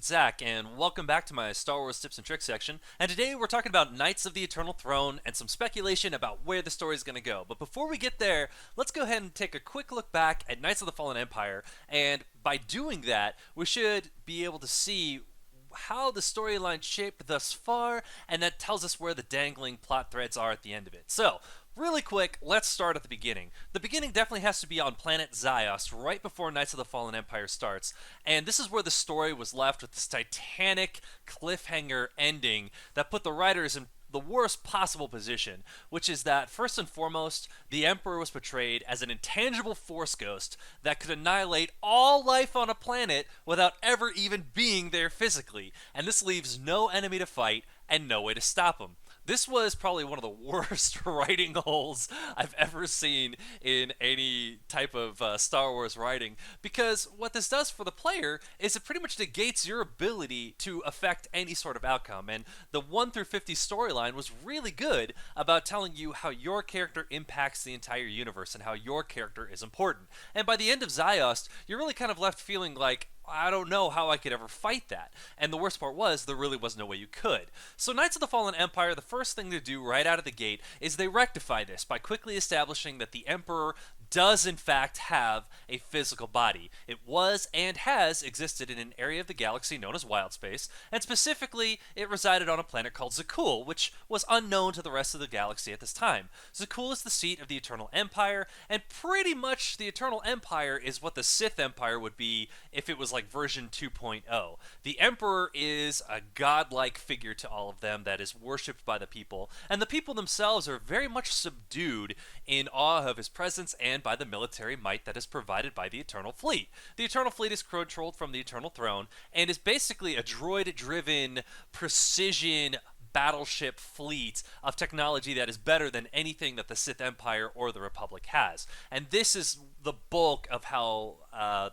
Zach, and welcome back to my Star Wars tips and tricks section. And today we're talking about Knights of the Eternal Throne and some speculation about where the story is going to go. But before we get there, let's go ahead and take a quick look back at Knights of the Fallen Empire. And by doing that, we should be able to see how the storyline shaped thus far, and that tells us where the dangling plot threads are at the end of it. So, really quick, let's start at the beginning. The beginning definitely has to be on planet Ziost, right before Knights of the Fallen Empire starts, and this is where the story was left with this titanic cliffhanger ending that put the writers in the worst possible position, which is that, first and foremost, the Emperor was portrayed as an intangible force ghost that could annihilate all life on a planet without ever even being there physically, and this leaves no enemy to fight and no way to stop him. This was probably one of the worst writing holes I've ever seen in any type of Star Wars writing, because what this does for the player is it pretty much negates your ability to affect any sort of outcome. And the 1 through 50 storyline was really good about telling you how your character impacts the entire universe and how your character is important. And by the end of Ziost, you're really kind of left feeling like, I don't know how I could ever fight that. And the worst part was, there really was no way you could. So Knights of the Fallen Empire, the first thing to do right out of the gate is they rectify this by quickly establishing that the Emperor does in fact have a physical body. It was and has existed in an area of the galaxy known as Wild Space, and specifically it resided on a planet called Zakul, which was unknown to the rest of the galaxy at this time. Zakul is the seat of the Eternal Empire, and pretty much the Eternal Empire is what the Sith Empire would be if it was like version 2.0. The Emperor is a godlike figure to all of them that is worshipped by the people, and the people themselves are very much subdued in awe of his presence and by the military might that is provided by the Eternal Fleet. The Eternal Fleet is controlled from the Eternal Throne and is basically a droid-driven precision battleship fleet of technology that is better than anything that the Sith Empire or the Republic has. And this is the bulk of how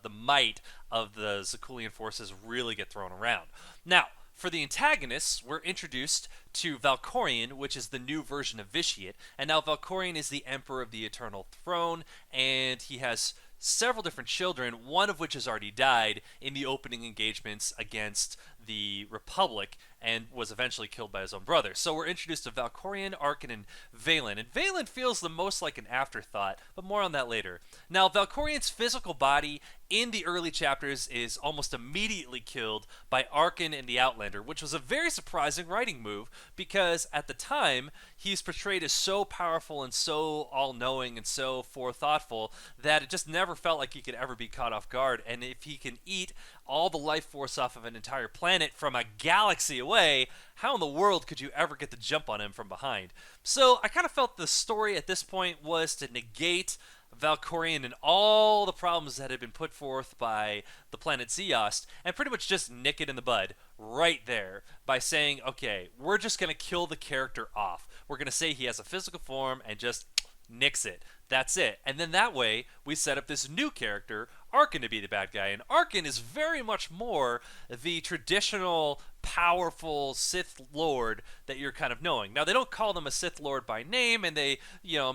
the might of the Zakulian forces really get thrown around. Now, for the antagonists, we're introduced to Valkorion, which is the new version of Vitiate, and now Valkorion is the Emperor of the Eternal Throne, and he has several different children, one of which has already died in the opening engagements against the Republic and was eventually killed by his own brother. So we're introduced to Valkorion, Arkin, and Valen. And Valen feels the most like an afterthought, but more on that later. Now, Valkorion's physical body in the early chapters is almost immediately killed by Arkin and the Outlander, which was a very surprising writing move because at the time, he's portrayed as so powerful and so all-knowing and so forethoughtful that it just never felt like he could ever be caught off guard. And if he can eat all the life force off of an entire planet from a galaxy away, how in the world could you ever get the jump on him from behind? So I kind of felt the story at this point was to negate Valkorion and all the problems that had been put forth by the planet Ziost and pretty much just nick it in the bud right there by saying, okay, we're just going to kill the character off. We're going to say he has a physical form and just nix it. That's it. And then that way, we set up this new character, Arkin, to be the bad guy. And Arkin is very much more the traditional, powerful Sith Lord that you're kind of knowing. Now, they don't call them a Sith Lord by name, and they,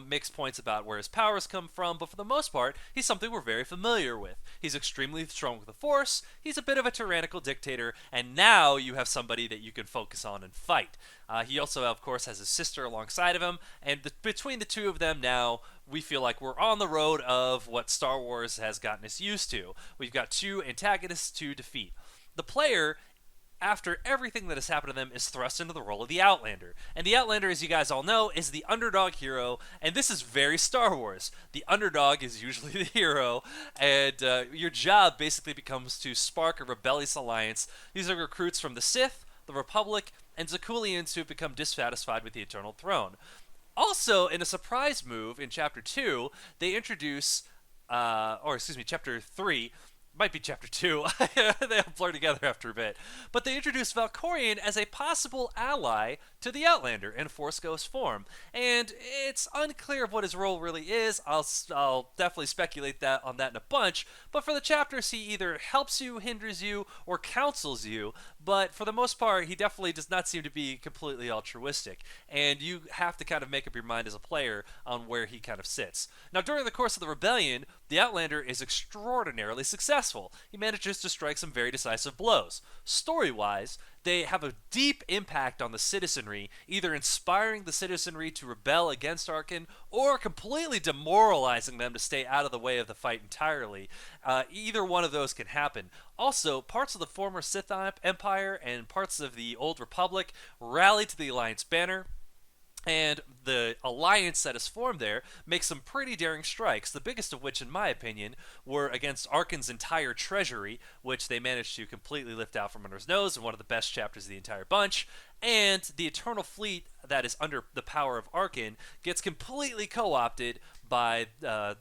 mix points about where his powers come from, but for the most part, he's something we're very familiar with. He's extremely strong with the Force, he's a bit of a tyrannical dictator, and now you have somebody that you can focus on and fight. He also, of course, has his sister alongside of him, and between the two of them now, we feel like we're on the road of what Star Wars has gotten us used to. We've got two antagonists to defeat. The player, after everything that has happened to them, is thrust into the role of the Outlander. And the Outlander, as you guys all know, is the underdog hero, and this is very Star Wars. The underdog is usually the hero, and your job basically becomes to spark a rebellious alliance. These are recruits from the Sith, the Republic, and Zakulians who have become dissatisfied with the Eternal Throne. Also, in a surprise move in Chapter 2, they introduce, Chapter 3, might be Chapter 2, they all blur together after a bit, but they introduce Valkorion as a possible ally to the Outlander in Force Ghost form, and it's unclear of what his role really is. I'll definitely speculate on that in a bunch, but for the chapters he either helps you, hinders you, or counsels you, but for the most part, he definitely does not seem to be completely altruistic, and you have to kind of make up your mind as a player on where he kind of sits. Now, during the course of the rebellion, the Outlander is extraordinarily successful. He manages to strike some very decisive blows. Story-wise, they have a deep impact on the citizenry, either inspiring the citizenry to rebel against Arkin or completely demoralizing them to stay out of the way of the fight entirely. Either one of those can happen. Also, parts of the former Sith Empire and parts of the Old Republic rally to the Alliance banner, and the alliance that is formed there makes some pretty daring strikes, the biggest of which, in my opinion, were against Arkin's entire treasury, which they managed to completely lift out from under his nose in one of the best chapters of the entire bunch. And the Eternal Fleet that is under the power of Arkin gets completely co-opted by the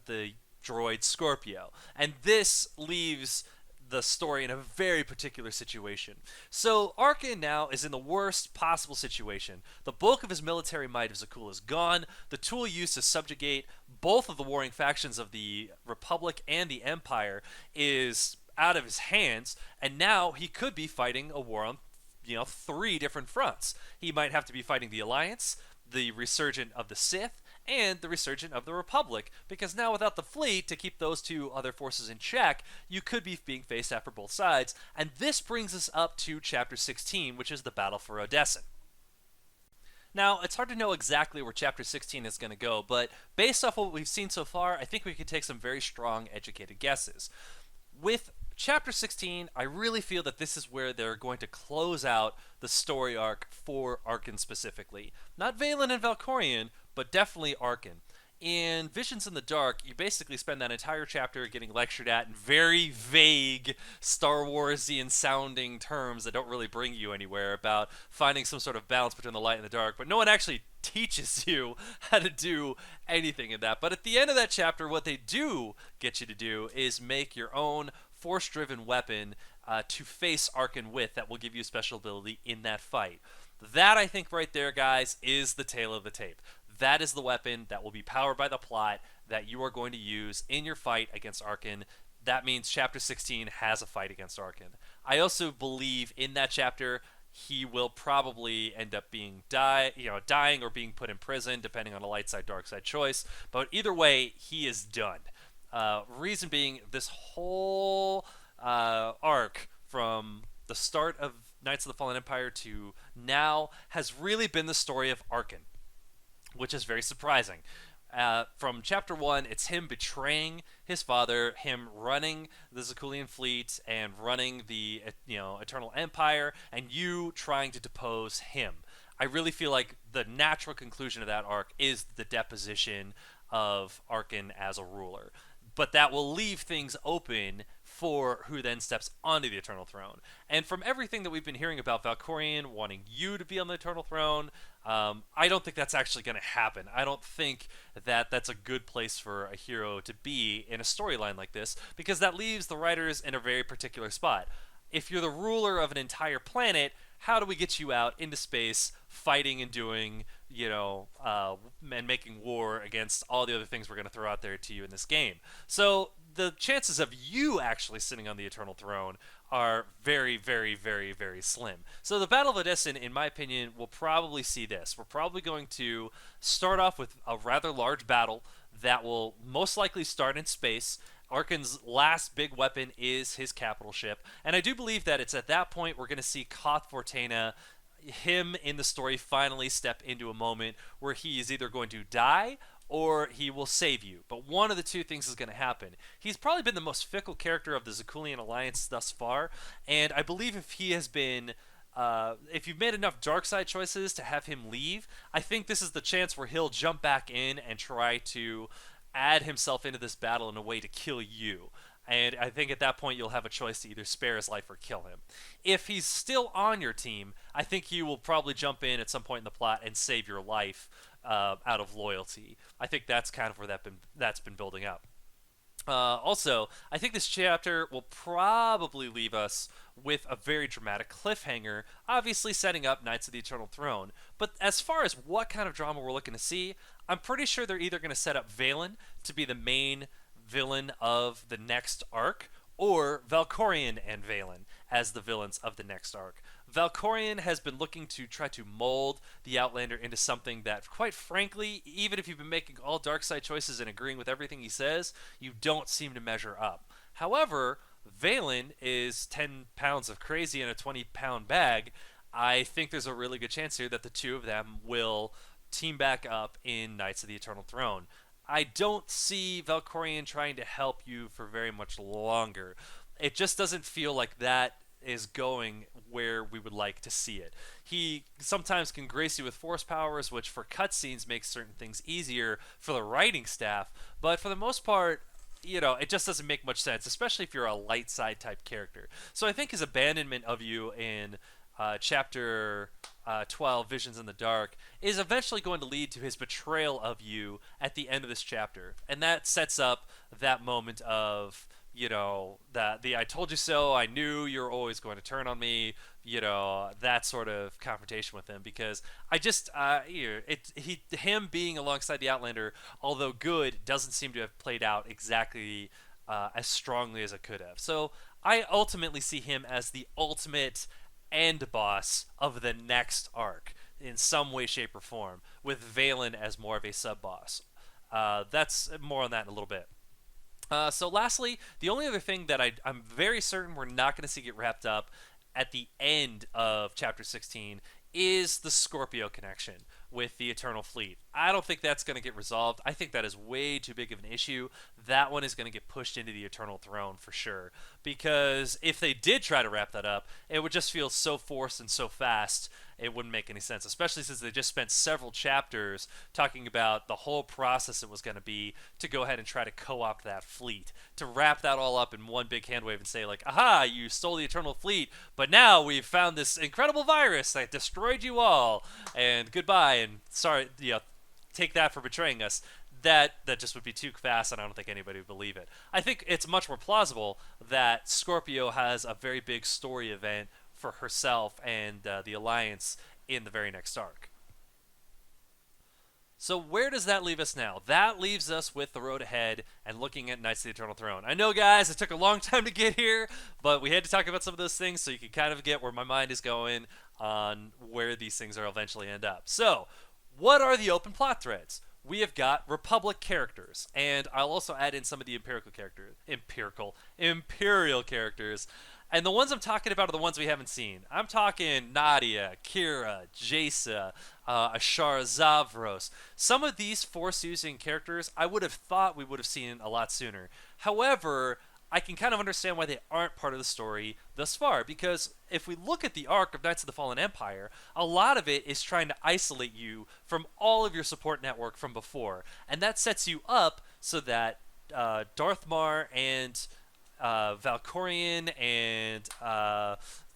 droid Scorpio. And this leaves the story in a very particular situation. So Arkin now is in the worst possible situation. The bulk of his military might of Zakul is gone. The tool used to subjugate both of the warring factions of the Republic and the Empire is out of his hands, and now he could be fighting a war on, 3 different fronts. He might have to be fighting the Alliance, the resurgent of the Sith, and the resurgent of the Republic, because now without the fleet to keep those two other forces in check, you could be being faced after both sides. And this brings us up to Chapter 16, which is the Battle for Odessen. Now, it's hard to know exactly where Chapter 16 is going to go, but based off what we've seen so far, I think we could take some very strong, educated guesses. With Chapter 16, I really feel that this is where they're going to close out the story arc for Arkin specifically. Not Vaylin and Valkorion, but definitely Arkin. In Visions in the Dark, you basically spend that entire chapter getting lectured at in very vague Star Warsian sounding terms that don't really bring you anywhere about finding some sort of balance between the light and the dark, but no one actually teaches you how to do anything in that. But at the end of that chapter, what they do get you to do is make your own force-driven weapon to face Arkin with that will give you a special ability in that fight. That, I think, right there, guys, is the tail of the tape. That is the weapon that will be powered by the plot that you are going to use in your fight against Arkin. That means Chapter 16 has a fight against Arkin. I also believe in that chapter he will probably end up being dying or being put in prison, depending on a light side, dark side choice. But either way, he is done. Reason being, this whole arc from the start of Knights of the Fallen Empire to now has really been the story of Arkin, which is very surprising. From Chapter 1, it's him betraying his father, him running the Zakulian fleet and running the Eternal Empire, and you trying to depose him. I really feel like the natural conclusion of that arc is the deposition of Arkin as a ruler. But that will leave things open for who then steps onto the Eternal Throne. And from everything that we've been hearing about Valkorion wanting you to be on the Eternal Throne, I don't think that's actually going to happen. I don't think that that's a good place for a hero to be in a storyline like this, because that leaves the writers in a very particular spot. If you're the ruler of an entire planet, how do we get you out into space fighting and doing, and making war against all the other things we're going to throw out there to you in this game? So the chances of you actually sitting on the Eternal Throne are very, very, very, very slim. So the Battle of Odessen, in my opinion, will probably see this. We're probably going to start off with a rather large battle that will most likely start in space. Arkin's last big weapon is his capital ship, and I do believe that it's at that point we're going to see Koth Fortena, him in the story, finally step into a moment where he is either going to die or he will save you. But one of the two things is going to happen. He's probably been the most fickle character of the Zakulian Alliance thus far, and I believe if he has been if you've made enough dark side choices to have him leave, I think this is the chance where he'll jump back in and try to add himself into this battle in a way to kill you. And I think at that point you'll have a choice to either spare his life or kill him. If he's still on your team, I think he will probably jump in at some point in the plot and save your life out of loyalty. I think that's kind of where that's been building up. Also, I think this chapter will probably leave us with a very dramatic cliffhanger, obviously setting up Knights of the Eternal Throne. But as far as what kind of drama we're looking to see, I'm pretty sure they're either going to set up Vaylin to be the main villain of the next arc, or Valkorion and Vaylin as the villains of the next arc. Valkorion has been looking to try to mold the Outlander into something that, quite frankly, even if you've been making all dark side choices and agreeing with everything he says, you don't seem to measure up. However, Valen is 10 pounds of crazy in a 20-pound bag. I think there's a really good chance here that the two of them will team back up in Knights of the Eternal Throne. I don't see Valkorion trying to help you for very much longer. It just doesn't feel like that is going where we would like to see it. He sometimes can grace you with force powers, which for cutscenes makes certain things easier for the writing staff, but for the most part, it just doesn't make much sense, especially if you're a light side type character. So I think his abandonment of you in chapter 12, Visions in the Dark, is eventually going to lead to his betrayal of you at the end of this chapter. And that sets up that moment of, that the I told you so, I knew you were always going to turn on me, that sort of confrontation with him. Because I just, him being alongside the Outlander, although good, doesn't seem to have played out exactly as strongly as it could have. So I ultimately see him as the ultimate end boss of the next arc in some way, shape, or form, with Valen as more of a sub boss. That's more on that in a little bit. So lastly, the only other thing that I'm very certain we're not going to see get wrapped up at the end of chapter 16 is the Scorpio connection with the Eternal Fleet. I don't think that's going to get resolved. I think that is way too big of an issue. That one is going to get pushed into the Eternal Throne for sure. Because if they did try to wrap that up, it would just feel so forced and so fast, it wouldn't make any sense. Especially since they just spent several chapters talking about the whole process it was going to be to go ahead and try to co-opt that fleet. To wrap that all up in one big handwave and say, like, aha, you stole the Eternal Fleet, but now we've found this incredible virus that destroyed you all, and goodbye, and sorry, take that for betraying us. That just would be too fast, and I don't think anybody would believe it. I think it's much more plausible that Scorpio has a very big story event for herself and the Alliance in the very next arc. So where does that leave us now? That leaves us with the road ahead and looking at Knights of the Eternal Throne. I know, guys, it took a long time to get here, but we had to talk about some of those things so you can kind of get where my mind is going on where these things will eventually end up. So, what are the open plot threads? We have got Republic characters, and I'll also add in some of the Imperial characters. And the ones I'm talking about are the ones we haven't seen. I'm talking Nadia, Kira, Jaisa, Ashara Zavros. Some of these Force-using characters I would have thought we would have seen a lot sooner. However, I can kind of understand why they aren't part of the story thus far, because if we look at the arc of Knights of the Fallen Empire, a lot of it is trying to isolate you from all of your support network from before, and that sets you up so that Darthmar and Valkorion and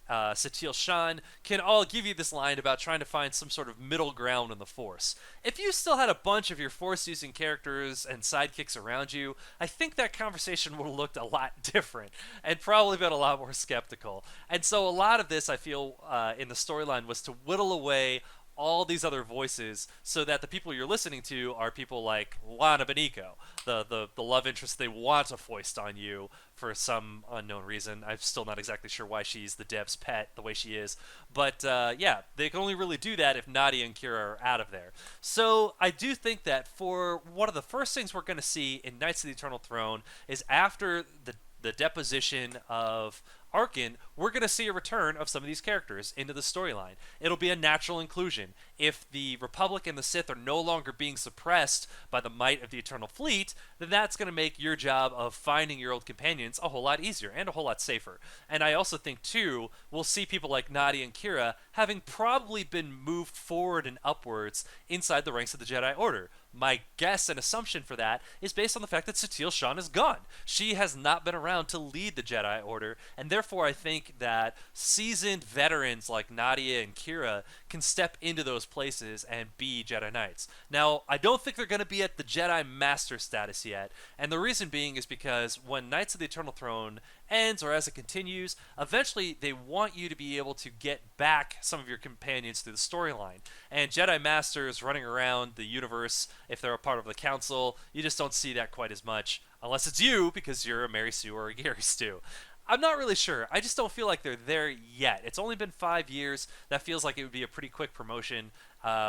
Satil Shan can all give you this line about trying to find some sort of middle ground in the Force. If you still had a bunch of your Force-using characters and sidekicks around you, I think that conversation would have looked a lot different and probably been a lot more skeptical. And so a lot of this, I feel, in the storyline was to whittle away all these other voices so that the people you're listening to are people like Lana Beniko, the love interest they want to foist on you for some unknown reason. I'm still not exactly sure why she's the dev's pet the way she is. But yeah, they can only really do that if Nadia and Kira are out of there. So I do think that for one of the first things we're going to see in Knights of the Eternal Throne is after the deposition of Arkin, we're going to see a return of some of these characters into the storyline. It'll be a natural inclusion. If the Republic and the Sith are no longer being suppressed by the might of the Eternal Fleet, then that's going to make your job of finding your old companions a whole lot easier and a whole lot safer. And I also think, too, we'll see people like Nadia and Kira having probably been moved forward and upwards inside the ranks of the Jedi Order. My guess and assumption for that is based on the fact that Satil Shan is gone. She has not been around to lead the Jedi Order, and therefore I think that seasoned veterans like Nadia and Kira can step into those places and be Jedi Knights. Now, I don't think they're going to be at the Jedi Master status yet, and the reason being is because when Knights of the Eternal Throne ends or as it continues, eventually they want you to be able to get back some of your companions through the storyline. And Jedi Masters running around the universe, if they're a part of the Council, you just don't see that quite as much, unless it's you, because you're a Mary Sue or a Gary Stu. I'm not really sure. I just don't feel like they're there yet. It's only been 5 years. That feels like it would be a pretty quick promotion.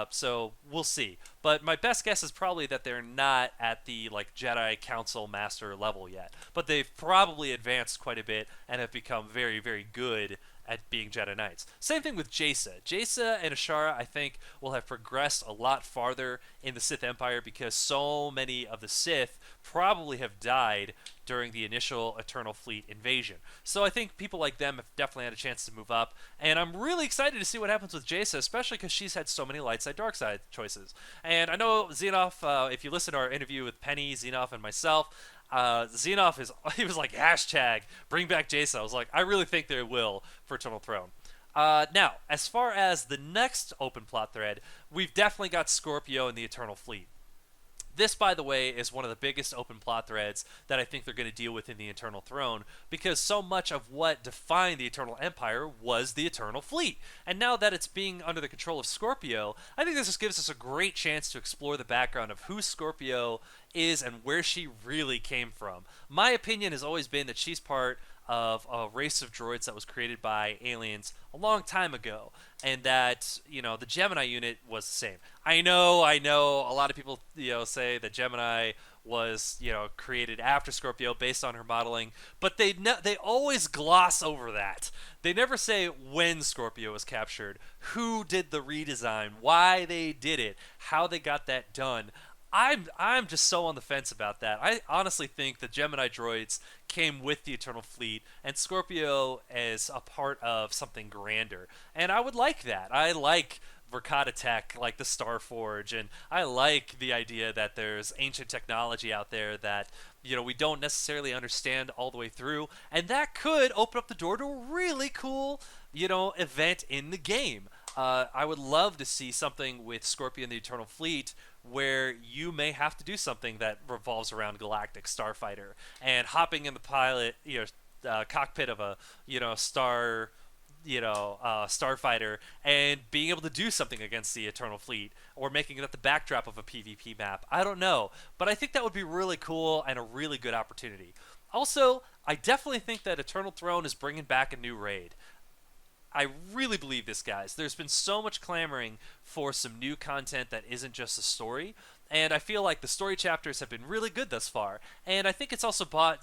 So we'll see. But my best guess is probably that they're not at the like Jedi Council Master level yet. But they've probably advanced quite a bit and have become very, very good at being Jedi Knights. Same thing with Jace. Jace and Ashara, I think, will have progressed a lot farther in the Sith Empire because so many of the Sith probably have died during the initial Eternal Fleet invasion. So I think people like them have definitely had a chance to move up, and I'm really excited to see what happens with Jace, especially because she's had so many light side, dark side choices. And I know Xenoff, if you listen to our interview with Penny, Xenoff, and myself, Xenoff is he was like hashtag bring back Jace. I was like, I really think they will for Eternal Throne. Now, as far as the next open plot thread, we've definitely got Scorpio and the Eternal Fleet. This, by the way, is one of the biggest open plot threads that I think they're going to deal with in the Eternal Throne, because so much of what defined the Eternal Empire was the Eternal Fleet. And now that it's being under the control of Scorpio, I think this just gives us a great chance to explore the background of who Scorpio is and where she really came from. My opinion has always been that she's part of a race of droids that was created by aliens a long time ago, and that the Gemini unit was the same. I know a lot of people say that Gemini was created after Scorpio based on her modeling, but they always gloss over that. They never say when Scorpio was captured, who did the redesign, why they did it, how they got that done. I'm just so on the fence about that. I honestly think the Gemini droids came with the Eternal Fleet, and Scorpio is a part of something grander. And I would like that. I like Verkada tech, like the Starforge, and I like the idea that there's ancient technology out there that we don't necessarily understand all the way through, and that could open up the door to a really cool event in the game. I would love to see something with Scorpio and the Eternal Fleet where you may have to do something that revolves around galactic starfighter and hopping in the cockpit of a star starfighter and being able to do something against the Eternal Fleet, or making it the backdrop of a PvP map. I don't know, but I think that would be really cool and a really good opportunity. Also, I definitely think that Eternal Throne is bringing back a new raid. I really believe this, guys. There's been so much clamoring for some new content that isn't just a story, and I feel like the story chapters have been really good thus far, and I think it's also bought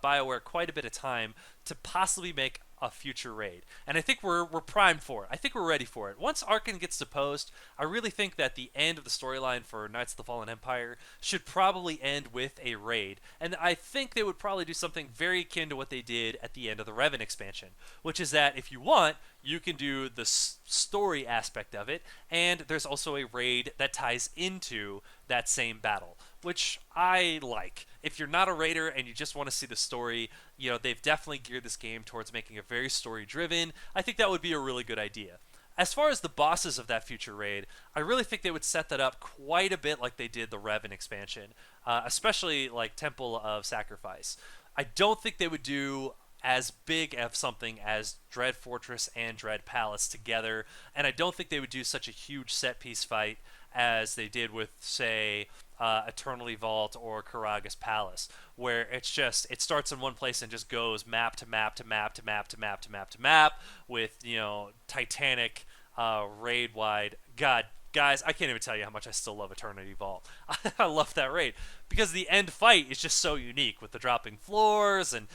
BioWare quite a bit of time to possibly make a future raid. And I think we're primed for it. I think we're ready for it. Once Arkin gets deposed, I really think that the end of the storyline for Knights of the Fallen Empire should probably end with a raid. And I think they would probably do something very akin to what they did at the end of the Revan expansion, which is that if you want, you can do the story aspect of it, and there's also a raid that ties into that same battle, which I like. If you're not a raider and you just want to see the story, they've definitely geared this game towards making it very story driven. I think that would be a really good idea. As far as the bosses of that future raid, I really think they would set that up quite a bit like they did the Revan expansion, especially like Temple of Sacrifice. I don't think they would do as big of something as Dread Fortress and Dread Palace together, and I don't think they would do such a huge set piece fight as they did with, say, Eternally Vault or Karagas Palace, where it starts in one place and just goes map to map to map to map to map to map to map with Titanic raid wide. God, guys, I can't even tell you how much I still love Eternity Vault. I love that raid because the end fight is just so unique with the dropping floors and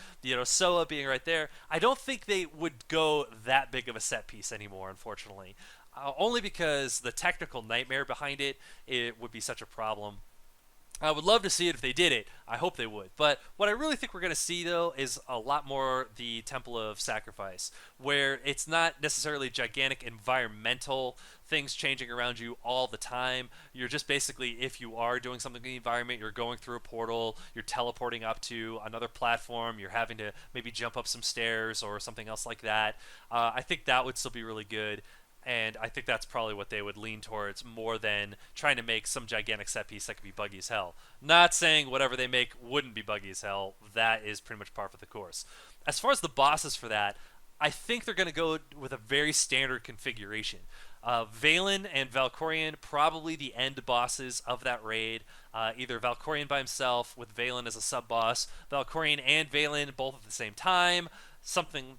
Soa being right there. I don't think they would go that big of a set piece anymore, unfortunately. Only because the technical nightmare behind it would be such a problem. I would love to see it if they did it. I hope they would. But what I really think we're going to see, though, is a lot more the Temple of Sacrifice, where it's not necessarily gigantic environmental things changing around you all the time. You're just basically, if you are doing something in the environment, you're going through a portal, you're teleporting up to another platform, you're having to maybe jump up some stairs or something else like that. I think that would still be really good. And I think that's probably what they would lean towards more than trying to make some gigantic set piece that could be buggy as hell. Not saying whatever they make wouldn't be buggy as hell. That is pretty much par for the course. As far as the bosses for that, I think they're going to go with a very standard configuration. Valen and Valkorion, probably the end bosses of that raid. Either Valkorion by himself with Valen as a sub boss, Valkorion and Valen both at the same time, something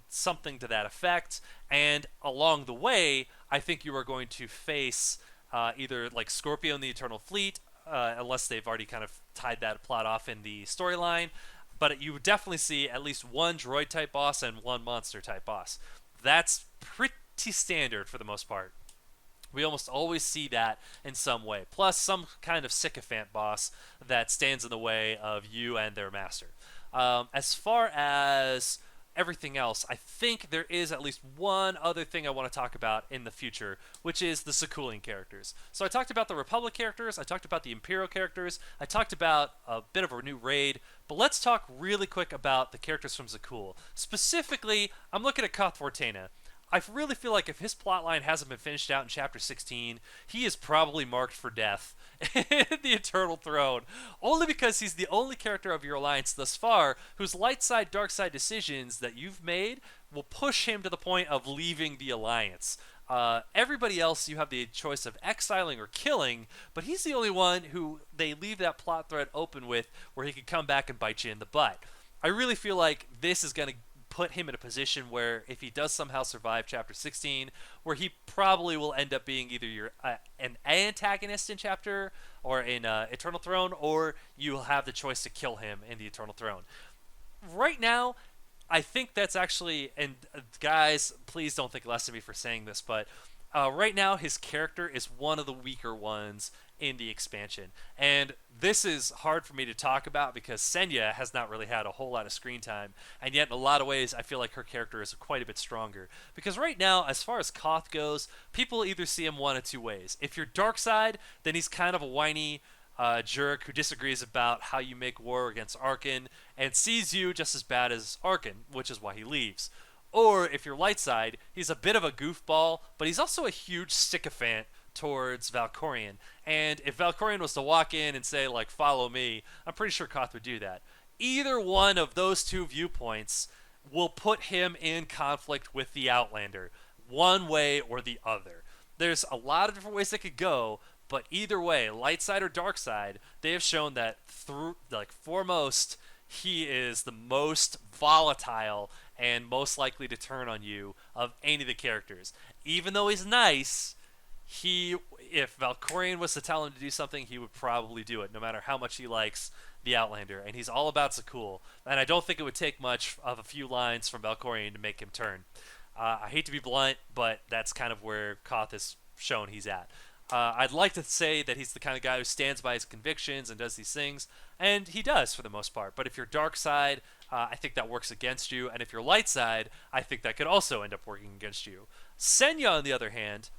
to that effect. And along the way, I think you are going to face either like Scorpio and the Eternal Fleet, unless they've already kind of tied that plot off in the storyline. But you would definitely see at least one droid type boss and one monster type boss. That's pretty standard for the most part. We almost always see that in some way. Plus, some kind of sycophant boss that stands in the way of you and their master. As far as everything else, I think there is at least one other thing I want to talk about in the future, which is the Sakulian characters. So I talked about the Republic characters, I talked about the Imperial characters, I talked about a bit of a new raid, but let's talk really quick about the characters from Zakul. Specifically, I'm looking at Koth Vortena. I really feel like if his plotline hasn't been finished out in Chapter 16, he is probably marked for death in the Eternal Throne. Only because he's the only character of your alliance thus far whose light side, dark side decisions that you've made will push him to the point of leaving the alliance. Everybody else you have the choice of exiling or killing, but he's the only one who they leave that plot thread open with where he can come back and bite you in the butt. I really feel like this is going to put him in a position where if he does somehow survive Chapter 16, where he probably will end up being either your an antagonist in Chapter or in Eternal Throne, or you'll have the choice to kill him in the Eternal Throne. Right now, I think that's actually, and guys, please don't think less of me for saying this, but right now his character is one of the weaker ones in the expansion. And this is hard for me to talk about because Senya has not really had a whole lot of screen time, and yet in a lot of ways I feel like her character is quite a bit stronger. Because right now, as far as Koth goes, people either see him one of two ways. If you're dark side, then he's kind of a whiny jerk who disagrees about how you make war against Arkin and sees you just as bad as Arkin, which is why he leaves. Or if you're light side, he's a bit of a goofball, but he's also a huge sycophant towards Valkorion. And if Valkorion was to walk in and say, like, follow me, I'm pretty sure Koth would do that. Either one of those two viewpoints will put him in conflict with the Outlander, one way or the other. There's a lot of different ways it could go, but either way, light side or dark side, they have shown that through, like, foremost, he is the most volatile and most likely to turn on you of any of the characters. Even though he's nice, if Valkorion was to tell him to do something, he would probably do it, no matter how much he likes the Outlander. And he's all about Zakul, and I don't think it would take much of a few lines from Valkorion to make him turn. I hate to be blunt, but that's kind of where Koth has shown he's at. I'd like to say that he's the kind of guy who stands by his convictions and does these things, and he does for the most part. But if you're dark side, I think that works against you, and if you're light side, I think that could also end up working against you. Senya, on the other hand,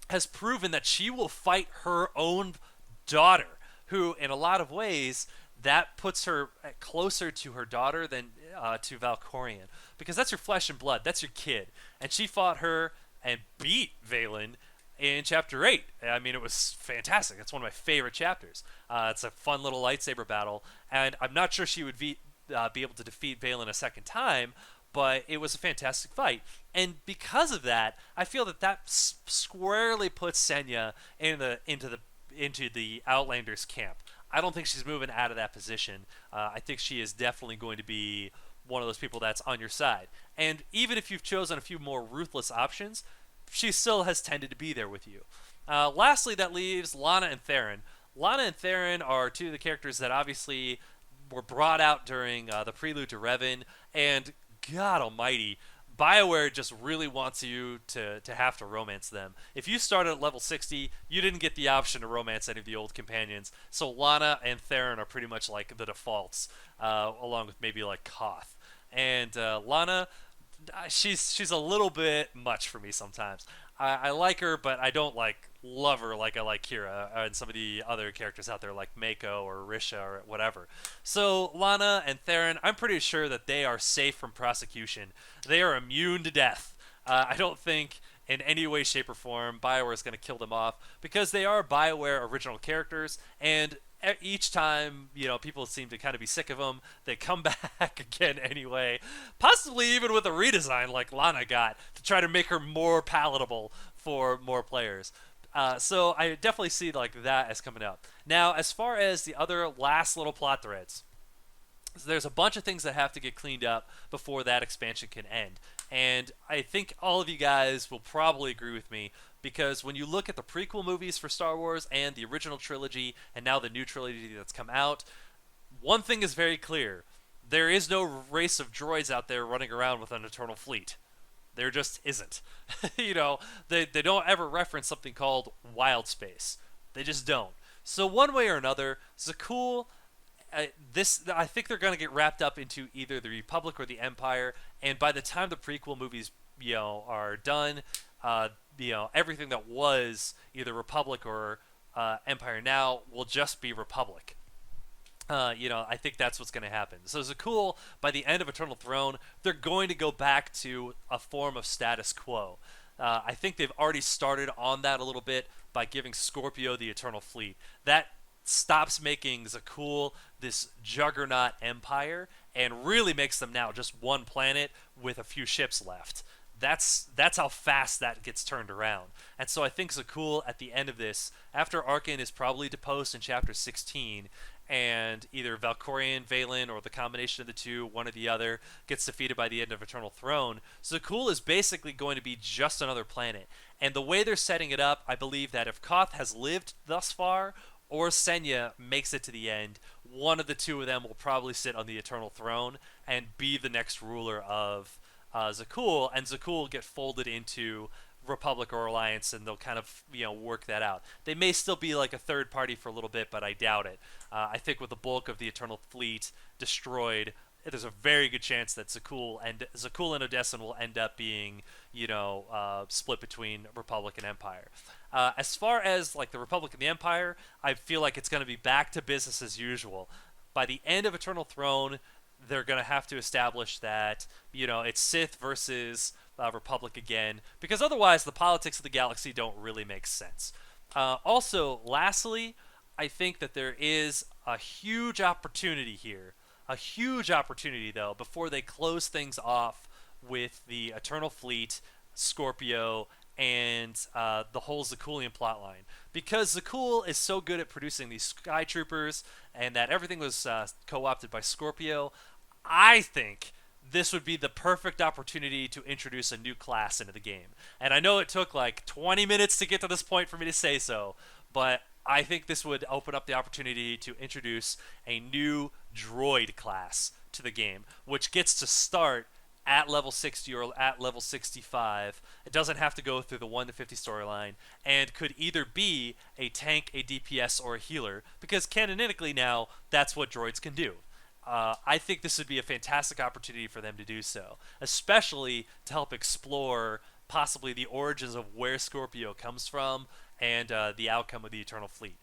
has proven that she will fight her own daughter, who, in a lot of ways, that puts her closer to her daughter than to Valkorion, because that's your flesh and blood, that's your kid, and she fought her and beat Valen in Chapter 8. I mean, it was fantastic. It's one of my favorite chapters. It's a fun little lightsaber battle, and I'm not sure she would be able to defeat Valen a second time, but it was a fantastic fight. And because of that, I feel that squarely puts Senya into the Outlanders camp. I don't think she's moving out of that position. I think she is definitely going to be one of those people that's on your side. And even if you've chosen a few more ruthless options, she still has tended to be there with you. Lastly, that leaves Lana and Theron. Lana and Theron are two of the characters that obviously were brought out during the prelude to Revan, and God almighty, BioWare just really wants you to have to romance them. If you started at level 60, you didn't get the option to romance any of the old companions, so Lana and Theron are pretty much like the defaults, along with maybe like Koth. And Lana, she's a little bit much for me sometimes. I like her, but I don't love her like I like Kira and some of the other characters out there like Mako or Risha or whatever. So Lana and Theron, I'm pretty sure that they are safe from prosecution. They are immune to death. I don't think in any way, shape, or form BioWare is going to kill them off because they are BioWare original characters, and each time, people seem to kind of be sick of them, they come back again anyway, possibly even with a redesign like Lana got, to try to make her more palatable for more players. So I definitely see like that as coming up. Now, as far as the other last little plot threads, so there's a bunch of things that have to get cleaned up before that expansion can end. And I think all of you guys will probably agree with me because when you look at the prequel movies for Star Wars and the original trilogy and now the new trilogy that's come out, one thing is very clear. There is no race of droids out there running around with an eternal fleet. There just isn't. They don't ever reference something called wild space. They just don't. So one way or another, Zakul, this I think they're going to get wrapped up into either the Republic or the Empire, and by the time the prequel movies are done, everything that was either Republic or Empire now will just be Republic. I think that's what's going to happen. So Zakul, by the end of Eternal Throne, they're going to go back to a form of status quo. I think they've already started on that a little bit by giving Scorpio the Eternal Fleet. That stops making Zakul this juggernaut empire and really makes them now just one planet with a few ships left. That's how fast that gets turned around. And so I think Zakul at the end of this, after Arkin is probably deposed in chapter 16, and either Valkorion, Valen, or the combination of the two, one or the other, gets defeated by the end of Eternal Throne, Zakul is basically going to be just another planet. And the way they're setting it up, I believe that if Koth has lived thus far, or Senya makes it to the end, one of the two of them will probably sit on the Eternal Throne and be the next ruler of Zakul, and Zakul will get folded into Republic or Alliance, and they'll kind of work that out. They may still be like a third party for a little bit, but I doubt it. I think with the bulk of the Eternal Fleet destroyed, there's a very good chance that Zakul and Odessen will end up being split between Republic and Empire. As far as like the Republic and the Empire, I feel like it's going to be back to business as usual. By the end of Eternal Throne, they're going to have to establish that it's Sith versus Republic again, because otherwise the politics of the galaxy don't really make sense. Also, lastly, I think that there is a huge opportunity here. A huge opportunity, though, before they close things off with the Eternal Fleet, Scorpio, and the whole Zakulian plotline. Because Zakul is so good at producing these Sky Troopers, and that everything was co-opted by Scorpio, I think this would be the perfect opportunity to introduce a new class into the game. And I know it took like 20 minutes to get to this point for me to say so, but I think this would open up the opportunity to introduce a new droid class to the game, which gets to start at level 60 or at level 65. It doesn't have to go through the 1 to 50 storyline, and could either be a tank, a DPS, or a healer, because canonically now that's what droids can do. I think this would be a fantastic opportunity for them to do so, especially to help explore possibly the origins of where Scorpio comes from and the outcome of the Eternal Fleet.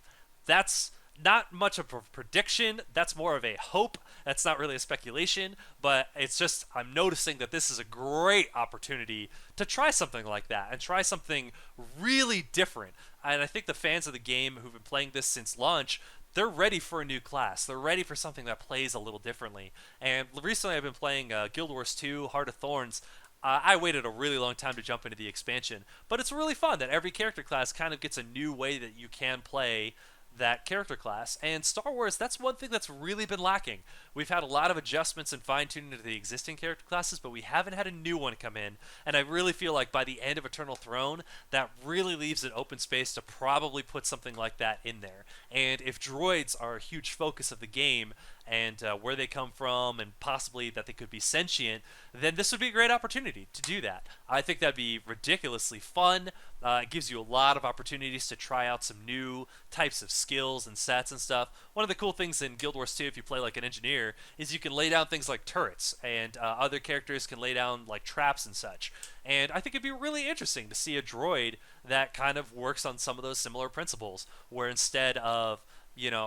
That's not much of a prediction. That's more of a hope. That's not really a speculation, but it's just I'm noticing that this is a great opportunity to try something like that and try something really different. And I think the fans of the game who've been playing this since launch, they're ready for a new class. They're ready for something that plays a little differently. And recently I've been playing Guild Wars 2, Heart of Thorns. I waited a really long time to jump into the expansion, but it's really fun that every character class kind of gets a new way that you can play that character class. And Star Wars, that's one thing that's really been lacking. We've had a lot of adjustments and fine-tuning to the existing character classes, but we haven't had a new one come in. And I really feel like by the end of Eternal Throne, that really leaves an open space to probably put something like that in there. And if droids are a huge focus of the game, and where they come from, and possibly that they could be sentient, then this would be a great opportunity to do that. I think that'd be ridiculously fun. It gives you a lot of opportunities to try out some new types of skills and sets and stuff. One of the cool things in Guild Wars 2, if you play like an engineer, is you can lay down things like turrets, and other characters can lay down like traps and such. And I think it'd be really interesting to see a droid that kind of works on some of those similar principles, where instead of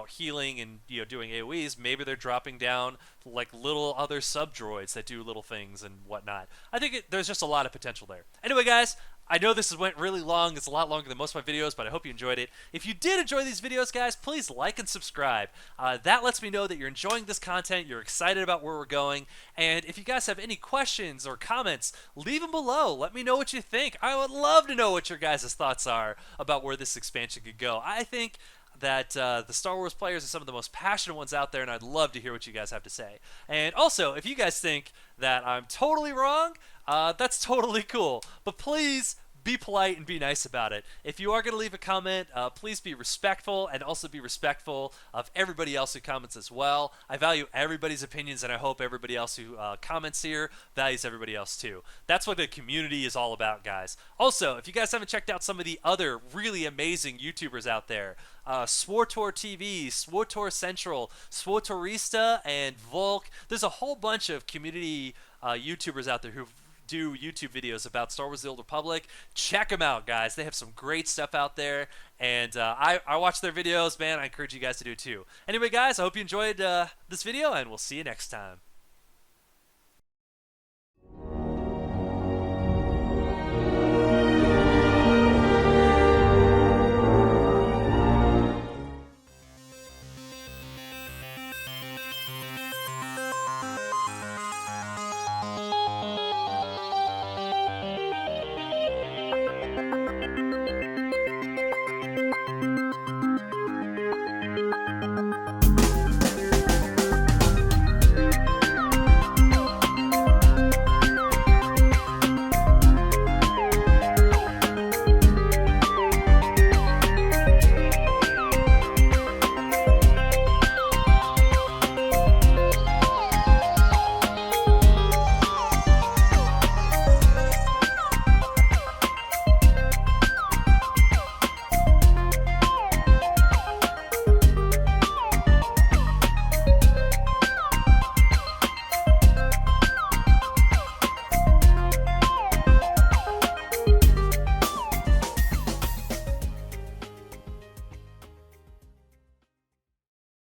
healing and doing AoEs, maybe they're dropping down like little other sub droids that do little things and whatnot. I think there's just a lot of potential there. Anyway, guys, I know this went really long. It's a lot longer than most of my videos, but I hope you enjoyed it. If you did enjoy these videos, guys, please like and subscribe. That lets me know that you're enjoying this content, you're excited about where we're going, and if you guys have any questions or comments, leave them below. Let me know what you think. I would love to know what your guys' thoughts are about where this expansion could go. I think that the Star Wars players are some of the most passionate ones out there, and I'd love to hear what you guys have to say. And also, if you guys think that I'm totally wrong, that's totally cool. But please be polite and be nice about it. If you are going to leave a comment, please be respectful and also be respectful of everybody else who comments as well. I value everybody's opinions, and I hope everybody else who comments here values everybody else too. That's what the community is all about, guys. Also, if you guys haven't checked out some of the other really amazing YouTubers out there, Swartor TV, Swartor Central, Swartorista, and Volk. There's a whole bunch of community YouTubers out there who do YouTube videos about Star Wars The Old Republic. Check them out, guys. They have some great stuff out there, and I watch their videos, man. I encourage you guys to do too. Anyway, guys, I hope you enjoyed this video, and we'll see you next time.